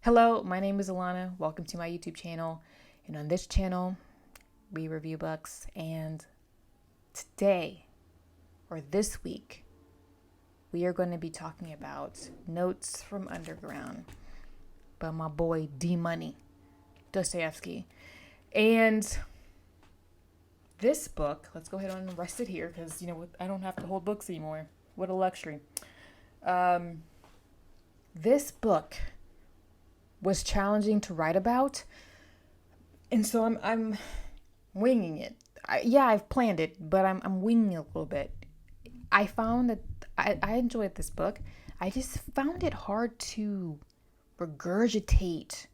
Hello, my name is Alana. Welcome to my YouTube channel. And on this channel, we review books. And today, or this week, we are going to be talking about Notes from Underground by my boy D Money, Dostoevsky. And this book, let's go ahead and rest it here because, I don't have to hold books anymore. What a luxury. This book was challenging to write about, and so I'm winging it. I've planned it, but I'm winging it a little bit. I found that I enjoyed this book. I just found it hard to regurgitate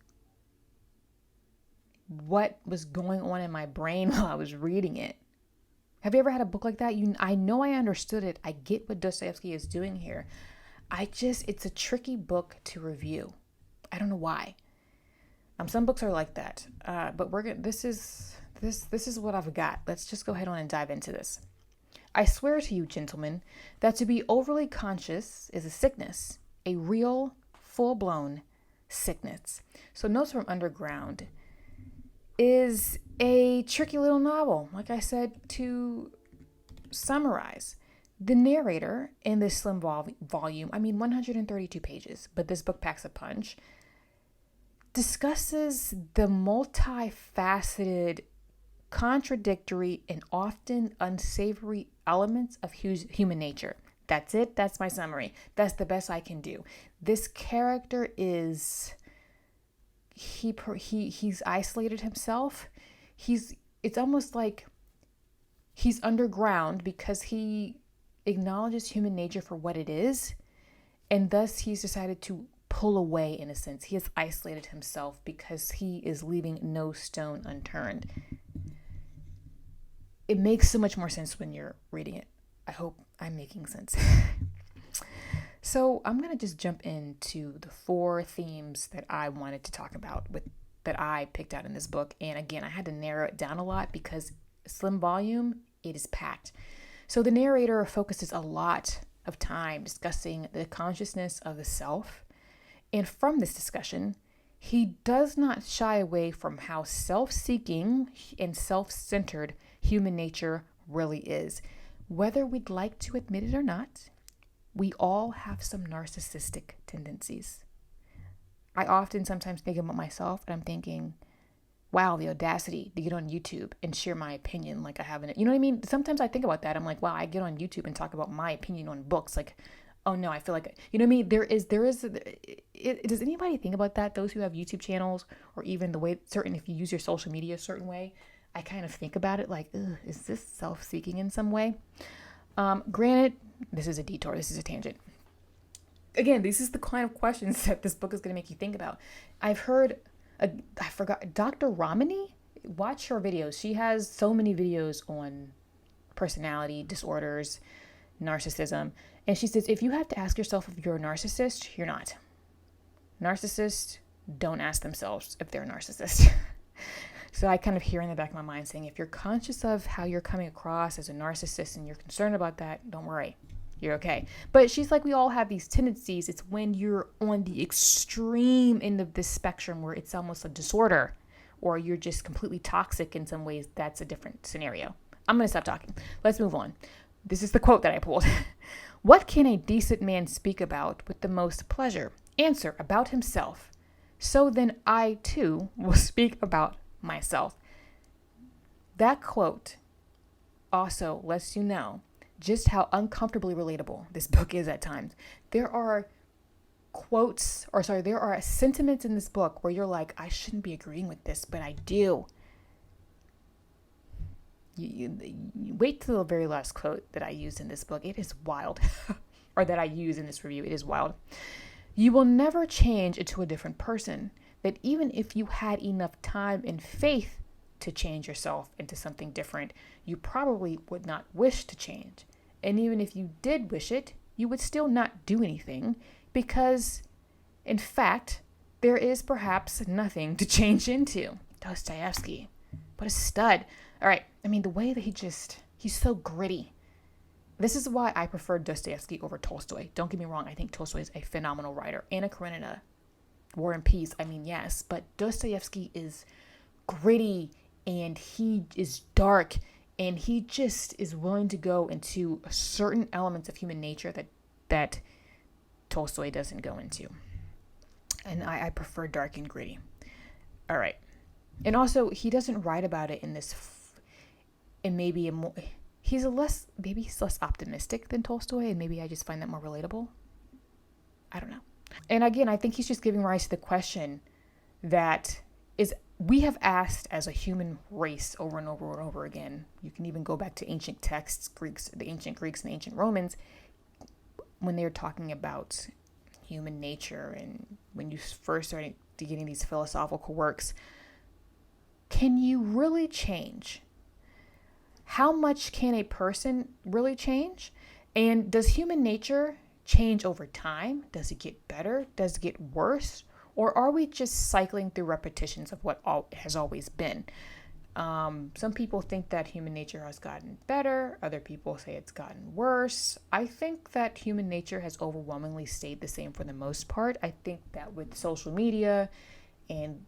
what was going on in my brain while I was reading it. Have you ever had a book like that? I know I understood it. I get what Dostoevsky is doing here. It's a tricky book to review. I don't know why. Some books are like that, but this is what I've got. Let's just go ahead on and dive into this. I swear to you, gentlemen, that to be overly conscious is a sickness, a real, full-blown sickness. So Notes from Underground is a tricky little novel, like I said, to summarize. The narrator in this slim volume, 132 pages, but this book packs a punch, discusses the multifaceted, contradictory, and often unsavory elements of human nature. That's it. That's my summary. That's the best I can do. This character is, he's isolated himself. It's almost like he's underground because he acknowledges human nature for what it is, and thus he's decided to pull away in a sense. He has isolated himself because he is leaving no stone unturned. It makes so much more sense when you're reading it. I hope I'm making sense. So I'm going to just jump into the 4 themes that I wanted to talk about that I picked out in this book. And again, I had to narrow it down a lot because slim volume, it is packed. So the narrator focuses a lot of time discussing the consciousness of the self. And from this discussion, he does not shy away from how self-seeking and self-centered human nature really is. Whether we'd like to admit it or not, we all have some narcissistic tendencies. I often sometimes think about myself and I'm thinking, wow, the audacity to get on YouTube and share my opinion like I have in it. You know what I mean? Sometimes I think about that. I'm like, wow, I get on YouTube and talk about my opinion on books. Like, oh no, I feel like, you know what I mean? Does anybody think about that? Those who have YouTube channels, or even the way if you use your social media a certain way, I kind of think about it like, is this self-seeking in some way? Granted, this is a detour. This is a tangent. Again, this is the kind of questions that this book is going to make you think about. I've heard, I forgot, Dr. Ramani, watch her videos. She has so many videos on personality disorders, narcissism. And she says, if you have to ask yourself if you're a narcissist, you're not. Narcissists don't ask themselves if they're a narcissist. So I kind of hear in the back of my mind saying, if you're conscious of how you're coming across as a narcissist and you're concerned about that, don't worry. You're okay. But she's like, we all have these tendencies. It's when you're on the extreme end of this spectrum where it's almost a disorder, or you're just completely toxic in some ways. That's a different scenario. I'm going to stop talking. Let's move on. This is the quote that I pulled. What can a decent man speak about with the most pleasure? Answer, about himself. So then I too will speak about myself. That quote also lets you know just how uncomfortably relatable this book is at times. There are sentiments in this book where you're like, I shouldn't be agreeing with this, but I do. You wait till the very last quote that I used in this book. It is wild. Or that I use in this review. It is wild. You will never change into a different person. That even if you had enough time and faith to change yourself into something different, you probably would not wish to change. And even if you did wish it, you would still not do anything because, in fact, there is perhaps nothing to change into. Dostoevsky. What a stud. All right. The way that he's so gritty. This is why I prefer Dostoevsky over Tolstoy. Don't get me wrong. I think Tolstoy is a phenomenal writer. Anna Karenina, War and Peace, I mean, yes, but Dostoevsky is gritty and he is dark and he just is willing to go into certain elements of human nature that Tolstoy doesn't go into. And I prefer dark and gritty. All right. And also, he doesn't write about it in this, and maybe he's less optimistic than Tolstoy, and maybe I just find that more relatable. I don't know. And again, I think he's just giving rise to the question that we have asked as a human race over and over and over again. You can even go back to ancient texts, the ancient Greeks and the ancient Romans, when they're talking about human nature, and when you first started getting these philosophical works, can you really change? How much can a person really change? And does human nature change over time? Does it get better? Does it get worse? Or are we just cycling through repetitions of what has always been? Some people think that human nature has gotten better. Other people say it's gotten worse. I think that human nature has overwhelmingly stayed the same for the most part. I think that with social media and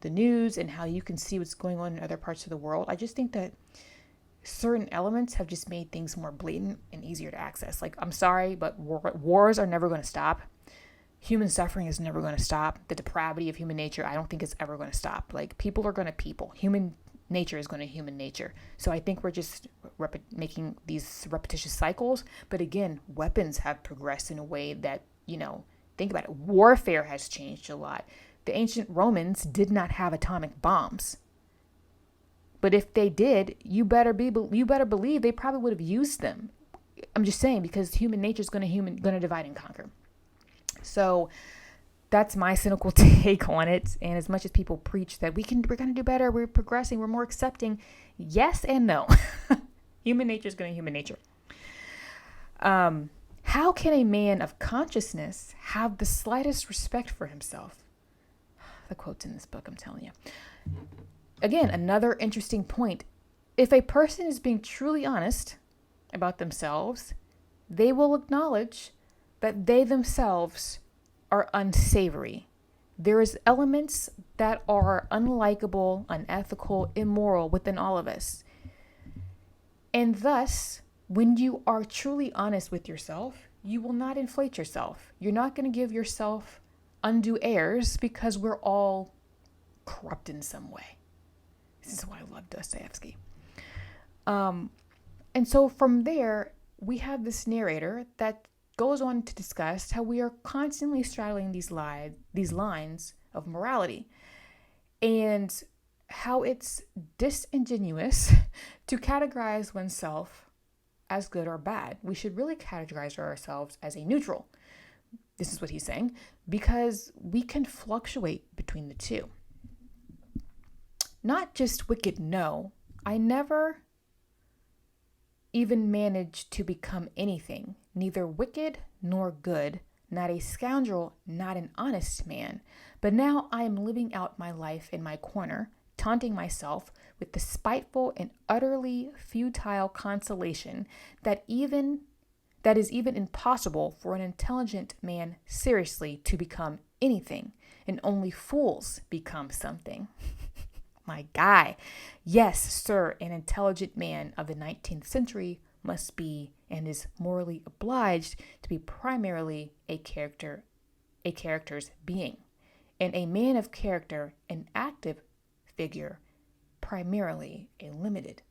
the news and how you can see what's going on in other parts of the world, I just think that certain elements have just made things more blatant and easier to access. Like, I'm sorry, but wars are never going to stop. Human suffering is never going to stop. The depravity of human nature, I don't think it's ever going to stop. Like, people are going to people. Human nature is going to human nature. So I think we're just making these repetitious cycles. But again, weapons have progressed in a way that, think about it. Warfare has changed a lot. The ancient Romans did not have atomic bombs. But if they did, you better believe they probably would have used them. I'm just saying, because human nature is going to divide and conquer. So that's my cynical take on it. And as much as people preach that we're going to do better, we're progressing, we're more accepting, yes and no. Human nature is going to human nature. How can a man of consciousness have the slightest respect for himself? The quote's in this book, I'm telling you. Again, another interesting point. If a person is being truly honest about themselves, they will acknowledge that they themselves are unsavory. There is elements that are unlikable, unethical, immoral within all of us. And thus, when you are truly honest with yourself, you will not inflate yourself. You're not going to give yourself undue airs, because we're all corrupt in some way. This is why I love Dostoevsky. And so from there, we have this narrator that goes on to discuss how we are constantly straddling these lines of morality, and how it's disingenuous to categorize oneself as good or bad. We should really categorize ourselves as a neutral. This is what he's saying, because we can fluctuate between the two. Not just wicked, no. I never even managed to become anything, neither wicked nor good, not a scoundrel, not an honest man. But now I am living out my life in my corner, taunting myself with the spiteful and utterly futile consolation that is even impossible for an intelligent man seriously to become anything, and only fools become something. My guy. Yes, sir, an intelligent man of the 19th century must be and is morally obliged to be primarily a character's being, and a man of character, an active figure, primarily a limited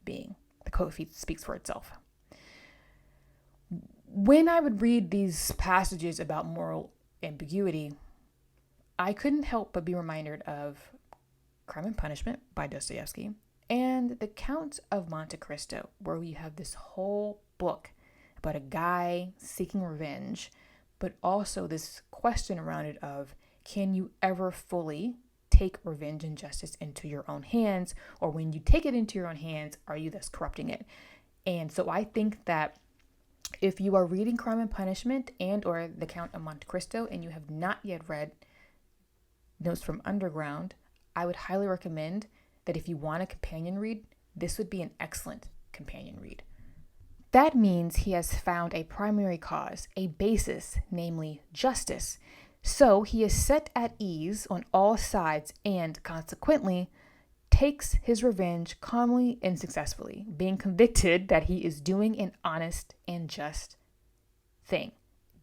being. The quote speaks for itself. When I would read these passages about moral ambiguity, I couldn't help but be reminded of Crime and Punishment by Dostoevsky and The Count of Monte Cristo, where we have this whole book about a guy seeking revenge, but also this question around it of, can you ever fully take revenge and justice into your own hands? Or when you take it into your own hands, are you thus corrupting it? And so I think that if you are reading Crime and Punishment and or The Count of Monte Cristo and you have not yet read Notes from Underground, I would highly recommend that if you want a companion read, this would be an excellent companion read. That means he has found a primary cause, a basis, namely justice. So he is set at ease on all sides and, consequently, takes his revenge calmly and successfully, being convicted that he is doing an honest and just thing.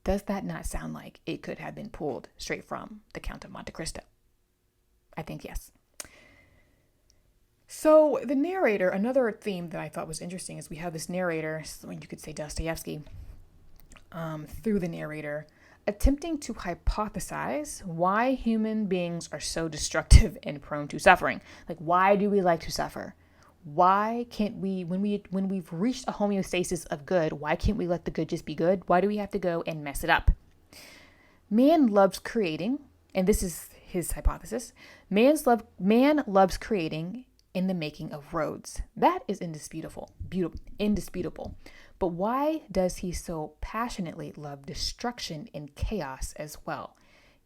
Does that not sound like it could have been pulled straight from The Count of Monte Cristo? I think yes. So the narrator, another theme that I thought was interesting is we have this narrator, you could say Dostoevsky, through the narrator, attempting to hypothesize why human beings are so destructive and prone to suffering. Like, why do we like to suffer? Why can't we, when we've reached a homeostasis of good, why can't we let the good just be good? Why do we have to go and mess it up? Man loves creating, and this is his hypothesis. Man loves creating in the making of roads. That is indisputable. But why does he so passionately love destruction and chaos as well?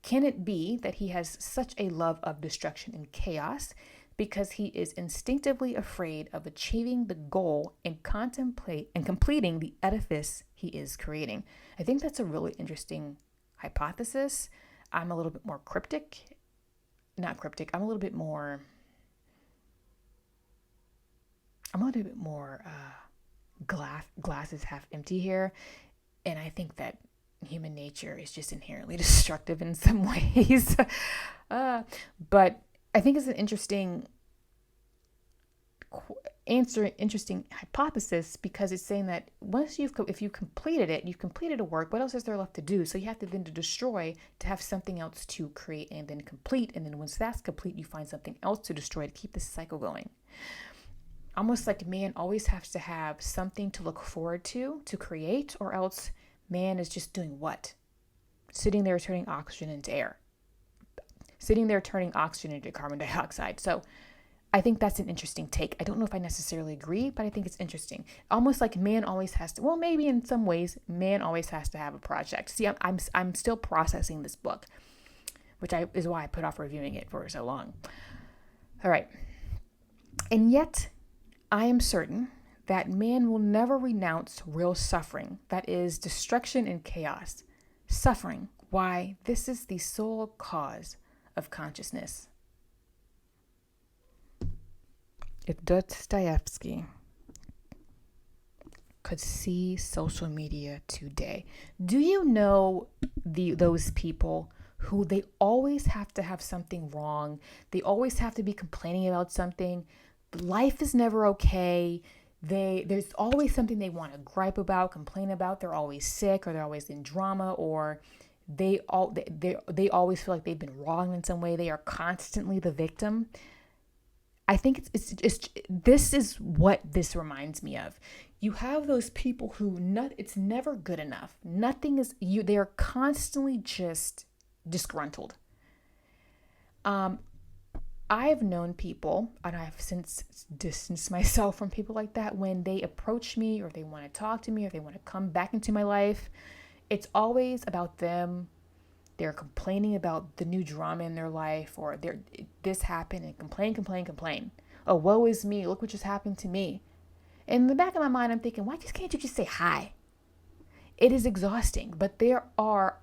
Can it be that he has such a love of destruction and chaos because he is instinctively afraid of achieving the goal and completing the edifice he is creating? I think that's a really interesting hypothesis. I'm a little bit more I'm a little bit more glasses half empty here. And I think that human nature is just inherently destructive in some ways. But I think it's an interesting hypothesis, because it's saying that if you completed a work, what else is there left to do? So you have to then to destroy to have something else to create and then complete. And then once that's complete, you find something else to destroy to keep this cycle going. Almost like man always has to have something to look forward to create, or else man is just doing what? Sitting there turning oxygen into air. Sitting there turning oxygen into carbon dioxide. So I think that's an interesting take. I don't know if I necessarily agree, but I think it's interesting. Almost like man always has to, well, maybe in some ways, man always has to have a project. See, I'm still processing this book, which is why I put off reviewing it for so long. All right. And yet, I am certain that man will never renounce real suffering, that is, destruction and chaos. Suffering, why? This is the sole cause of consciousness. If Dostoevsky could see social media today, do you know those people who they always have to have something wrong? They always have to be complaining about something. Life is never okay. There's always something they want to gripe about, complain about. They're always sick, or they're always in drama, or they always feel like they've been wronged in some way. They are constantly the victim. I think this is what this reminds me of. You have those people who it's never good enough. Nothing is you. They are constantly just disgruntled. I've known people, and I've since distanced myself from people like that. When they approach me, or they want to talk to me, or they want to come back into my life, it's always about them. They're complaining about the new drama in their life, or this happened, and complain. Oh, woe is me. Look what just happened to me. In the back of my mind, I'm thinking, why can't you just say hi? It is exhausting, but there are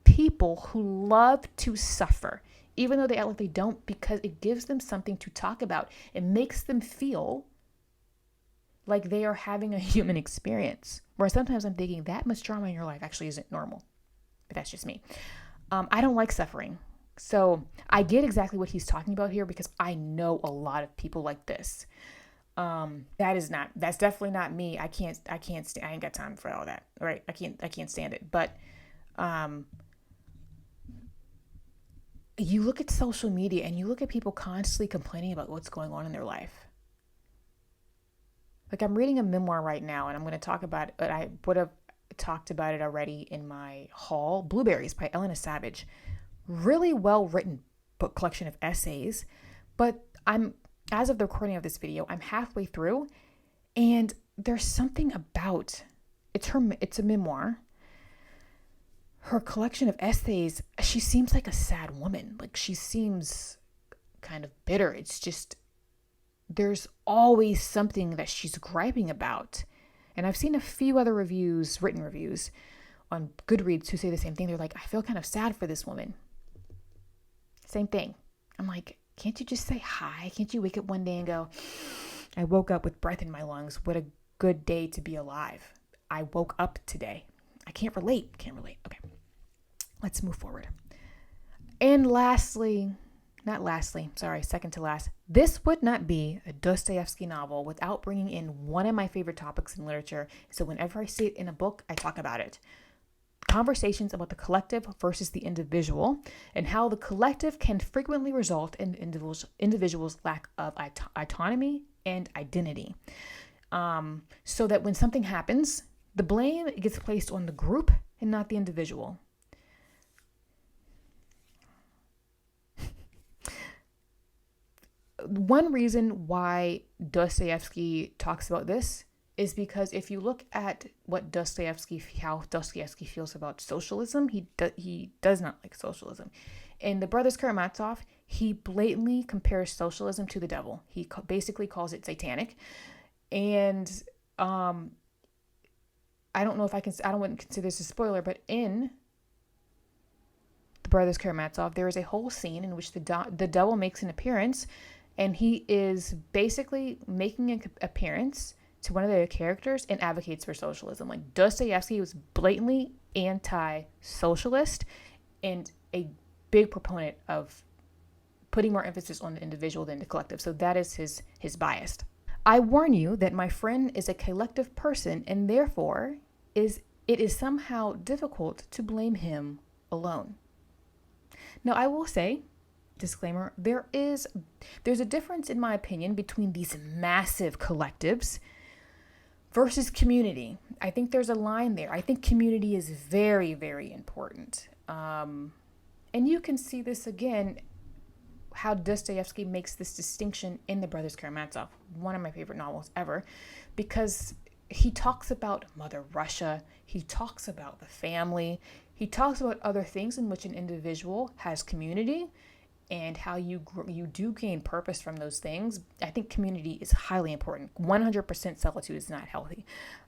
people who love to suffer, even though they act like they don't, because it gives them something to talk about. It makes them feel like they are having a human experience. Where sometimes I'm thinking that much drama in your life actually isn't normal. But that's just me. I don't like suffering. So I get exactly what he's talking about here, because I know a lot of people like this. That's definitely not me. I ain't got time for all that. Right? I can't stand it. But, you look at social media and you look at people constantly complaining about what's going on in their life. Like, I'm reading a memoir right now, and I'm going to talk about it, but I would have talked about it already in my haul, Blueberries by Elena Savage. Really well written book collection of essays, but as of the recording of this video, I'm halfway through, and there's something about it's a memoir. Her collection of essays, she seems like a sad woman. Like, she seems kind of bitter. It's just, there's always something that she's griping about. And I've seen a few other written reviews, on Goodreads who say the same thing. They're like, I feel kind of sad for this woman. Same thing. I'm like, can't you just say hi? Can't you wake up one day and go, I woke up with breath in my lungs. What a good day to be alive. I woke up today. I can't relate. Okay. Let's move forward. And second to last, this would not be a Dostoevsky novel without bringing in one of my favorite topics in literature. So whenever I see it in a book, I talk about it. Conversations about the collective versus the individual, and how the collective can frequently result in individuals' lack of autonomy and identity. So that when something happens, the blame gets placed on the group and not the individual. One reason why Dostoevsky talks about this is because if you look at how Dostoevsky feels about socialism, he does not like socialism. In the Brothers Karamazov, he blatantly compares socialism to the devil. He basically calls it satanic. And I don't wouldn't consider this a spoiler, but in the Brothers Karamazov, there is a whole scene in which the devil makes an appearance, and he is basically making an appearance to one of the characters and advocates for socialism. Like, Dostoevsky was blatantly anti-socialist and a big proponent of putting more emphasis on the individual than the collective. So that is his bias. I warn you that my friend is a collective person, and therefore it is somehow difficult to blame him alone. Now, I will say, disclaimer, there's a difference, in my opinion, between these massive collectives versus community. I think there's a line there. I think community is very, very important. And you can see this again, how Dostoevsky makes this distinction in The Brothers Karamazov, one of my favorite novels ever, because he talks about Mother Russia, he talks about the family, he talks about other things in which an individual has community, and how you do gain purpose from those things. I think community is highly important. 100% solitude is not healthy.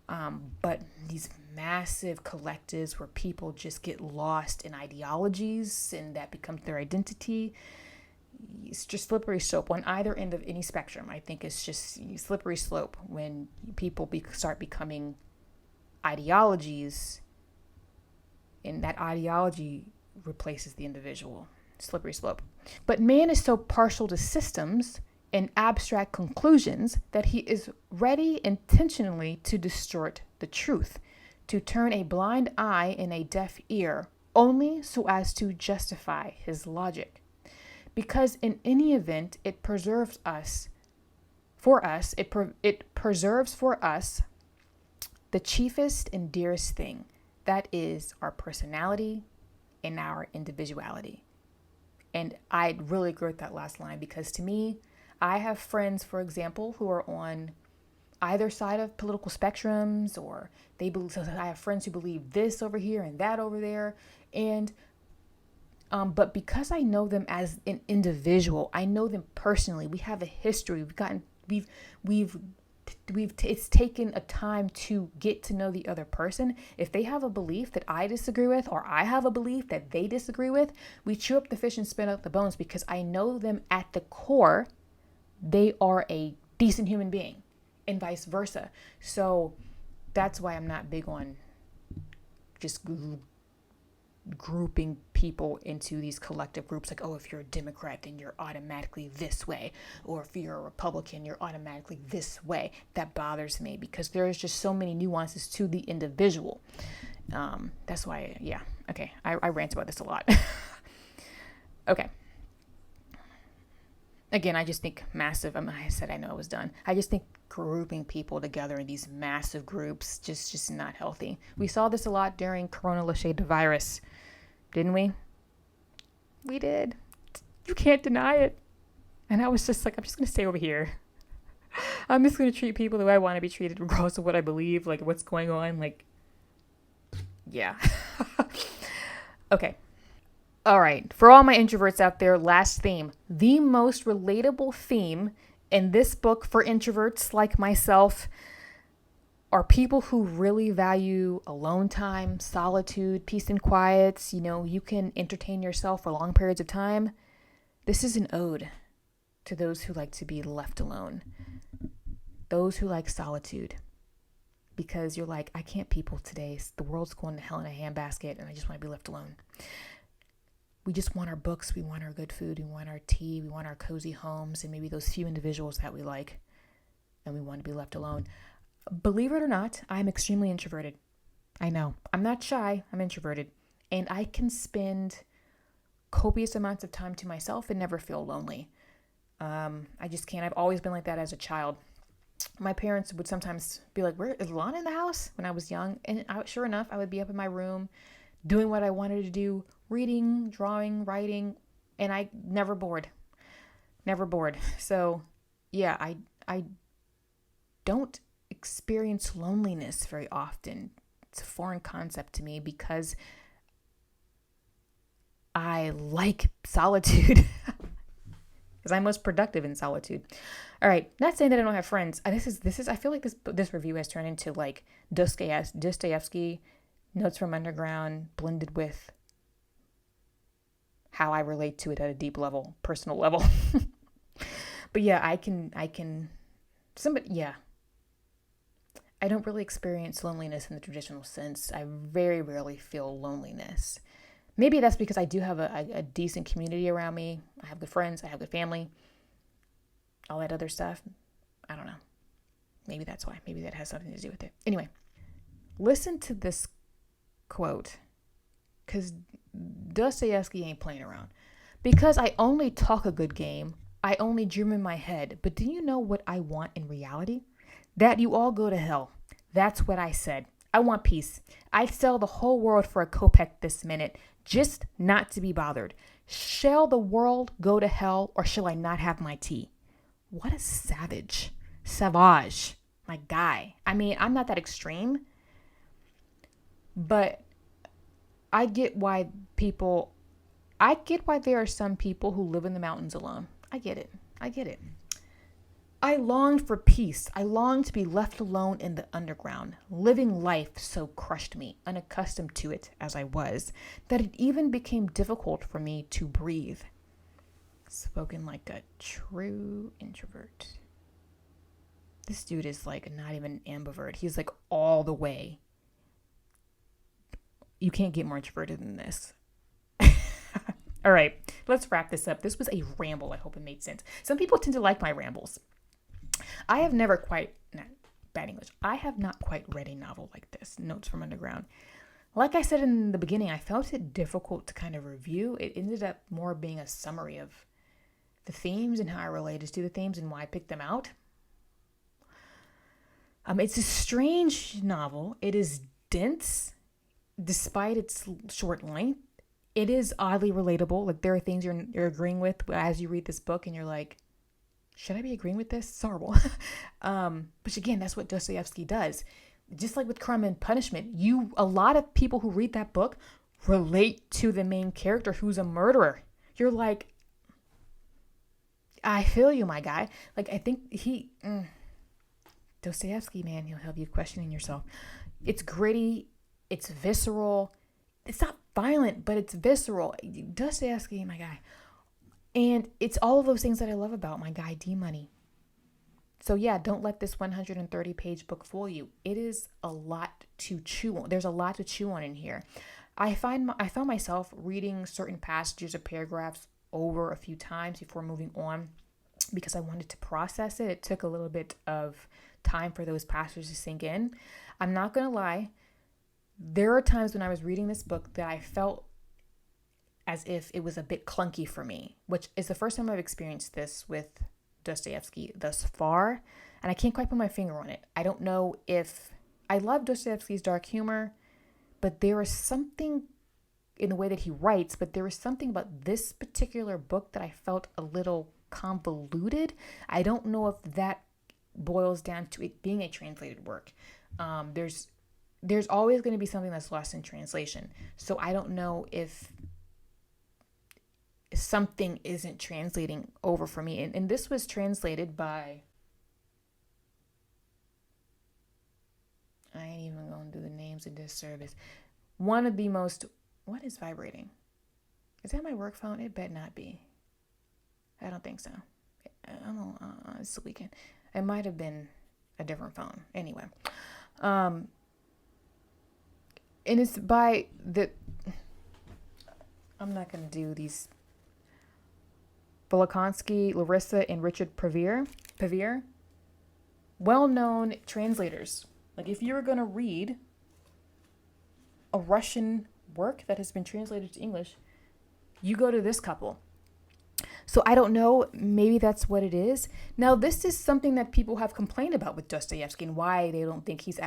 But these massive collectives where people just get lost in ideologies and that becomes their identity, it's just slippery slope on either end of any spectrum. I think it's just slippery slope when people start becoming ideologies, and that ideology replaces the individual. Slippery slope. But man is so partial to systems and abstract conclusions that he is ready intentionally to distort the truth, to turn a blind eye and a deaf ear, only so as to justify his logic. Because in any event, it preserves for us the chiefest and dearest thing, that is our personality and our individuality. And I really agree with that last line, because to me, I have friends, for example, who are on either side of political spectrums, or I have friends who believe this over here and that over there. And but because I know them as an individual, I know them personally. We have a history. It's taken a time to get to know the other person. If they have a belief that I disagree with, or I have a belief that they disagree with, we chew up the fish and spit out the bones, because I know them at the core. They are a decent human being, and vice versa. So that's why I'm not big on just grouping people into these collective groups, like, oh, if you're a Democrat, then you're automatically this way, or if you're a Republican, you're automatically this way. That bothers me, because there's just so many nuances to the individual. That's why, okay, I rant about this a lot. Okay. Again, I just think massive, I said I know I was done. I just think grouping people together in these massive groups, just not healthy. We saw this a lot during coronavirus, didn't we? We did. You can't deny it. And I was just like, I'm just going to stay over here. I'm just going to treat people the way I want to be treated, regardless of what I believe, like what's going on. Like, yeah. Okay. All right. For all my introverts out there, last theme. The most relatable theme in this book for introverts like myself are people who really value alone time, solitude, peace and quiet. You can entertain yourself for long periods of time. This is an ode to those who like to be left alone, those who like solitude, because you're like, I can't people today. The world's going to hell in a handbasket and I just want to be left alone. We just want our books. We want our good food. We want our tea. We want our cozy homes and maybe those few individuals that we like, and we want to be left alone. Believe it or not, I'm extremely introverted. I know. I'm not shy. I'm introverted. And I can spend copious amounts of time to myself and never feel lonely. I just can't. I've always been like that as a child. My parents would sometimes be like, "Where is Lana in the house?" when I was young. And sure enough, I would be up in my room doing what I wanted to do, reading, drawing, writing, and I never bored. Never bored. So yeah, I don't experience loneliness very often. It's a foreign concept to me because I like solitude. Because I'm most productive in solitude. All right, not saying that I don't have friends. This is. I feel like this review has turned into like Dostoevsky, Notes from Underground, blended with how I relate to it at a deep level, personal level. But yeah, I can. Somebody, yeah. I don't really experience loneliness in the traditional sense. I very rarely feel loneliness. Maybe that's because I do have a decent community around me. I have good friends. I have good family. All that other stuff. I don't know. Maybe that's why. Maybe that has something to do with it. Anyway, listen to this quote. Because Dostoevsky ain't playing around. Because I only talk a good game. I only dream in my head. But do you know what I want in reality? That you all go to hell. That's what I said. I want peace. I'd sell the whole world for a kopeck this minute, just not to be bothered. Shall the world go to hell, or shall I not have my tea? What a savage. Savage. My guy. I mean, I'm not that extreme, but I get why there are some people who live in the mountains alone. I get it. I longed for peace. I longed to be left alone in the underground. Living life so crushed me, unaccustomed to it as I was, that it even became difficult for me to breathe. Spoken like a true introvert. This dude is like not even an ambivert. He's like all the way. You can't get more introverted than this. All right, let's wrap this up. This was a ramble. I hope it made sense. Some people tend to like my rambles. I have never quite, bad English, I have not quite read a novel like this, Notes from Underground. Like I said in the beginning, I felt it difficult to kind of review. It ended up more being a summary of the themes and how I related to the themes and why I picked them out. It's a strange novel. It is dense, despite its short length. It is oddly relatable. Like there are things you're agreeing with as you read this book, and you're like, should I be agreeing with this? It's horrible. But again, that's what Dostoevsky does. Just like with Crime and Punishment, a lot of people who read that book relate to the main character who's a murderer. You're like, I feel you, my guy. Like, I think Dostoevsky, man, he'll have you questioning yourself. It's gritty. It's visceral. It's not violent, but it's visceral. Dostoevsky, my guy. And it's all of those things that I love about my guy, D-Money. So yeah, don't let this 130-page book fool you. It is a lot to chew on. There's a lot to chew on in here. I found myself reading certain passages or paragraphs over a few times before moving on because I wanted to process it. It took a little bit of time for those passages to sink in. I'm not going to lie. There are times when I was reading this book that I felt as if it was a bit clunky for me, which is the first time I've experienced this with Dostoevsky thus far, and I can't quite put my finger on it. I don't know if I love Dostoevsky's dark humor, but there is something in the way that he writes, but there is something about this particular book that I felt a little convoluted. I don't know if that boils down to it being a translated work. There's always going to be something that's lost in translation. So I don't know if something isn't translating over for me. And this was translated by I ain't even gonna do the names of this service. One of the most, what is vibrating? Is that my work phone? It better not be. I don't think so. It's the weekend. It might have been a different phone. Anyway. And it's by I'm not going to do these. Volokonsky, Larissa, and Richard Pevere. Well-known translators. Like if you were going to read a Russian work that has been translated to English, you go to this couple. So I don't know, maybe that's what it is. Now, this is something that people have complained about with Dostoevsky and why they don't think he's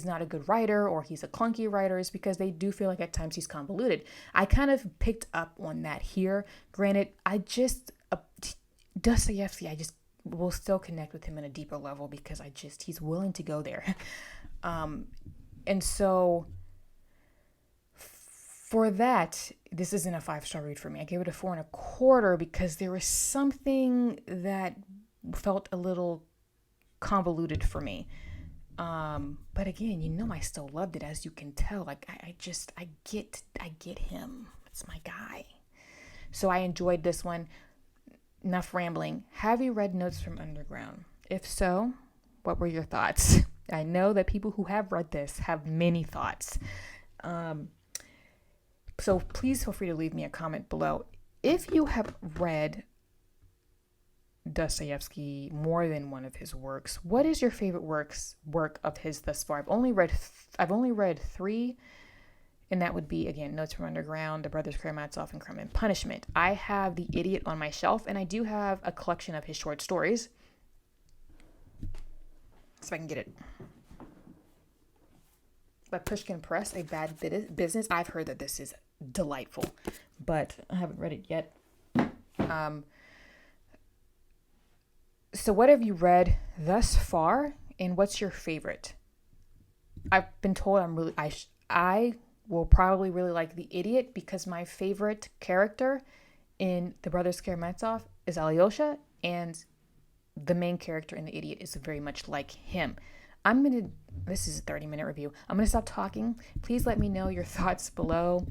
not a good writer or he's a clunky writer is because they do feel like at times he's convoluted. I kind of picked up on that here. Granted, Dostoevsky, I just will still connect with him in a deeper level because he's willing to go there. And so for that, this isn't a 5-star read for me. I gave it a 4.25 because there was something that felt a little convoluted for me. But again, I still loved it, as you can tell. Like I get him. It's my guy. So I enjoyed this one. Enough rambling. Have you read Notes from Underground? If so, what were your thoughts? I know that people who have read this have many thoughts. So please feel free to leave me a comment below. If you have read Dostoevsky, more than one of his works, what is your favorite work of his thus far? I've only read 3, and that would be, again, Notes from Underground, The Brothers Karamazov, and Crime and Punishment. I have The Idiot on my shelf, and I do have a collection of his short stories. So I can get it. By Pushkin Press, A Bad Business. I've heard that this is delightful, but I haven't read it yet. So what have you read thus far, and what's your favorite? I've been told I will probably really like The Idiot because my favorite character in The Brothers Karamazov is Alyosha, and the main character in The Idiot is very much like him. This is a 30-minute review. I'm going to stop talking. Please let me know your thoughts below.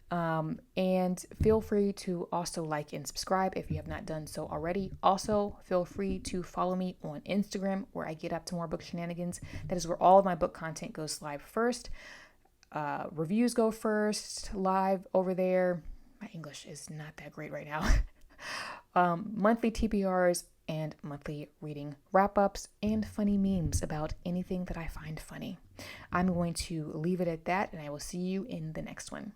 And feel free to also like and subscribe if you have not done so already. Also, feel free to follow me on Instagram where I get up to more book shenanigans. That is where all of my book content goes live first. Reviews go first, live over there. My English is not that great right now. Monthly TBRs and monthly reading wrap-ups and funny memes about anything that I find funny. I'm going to leave it at that, and I will see you in the next one.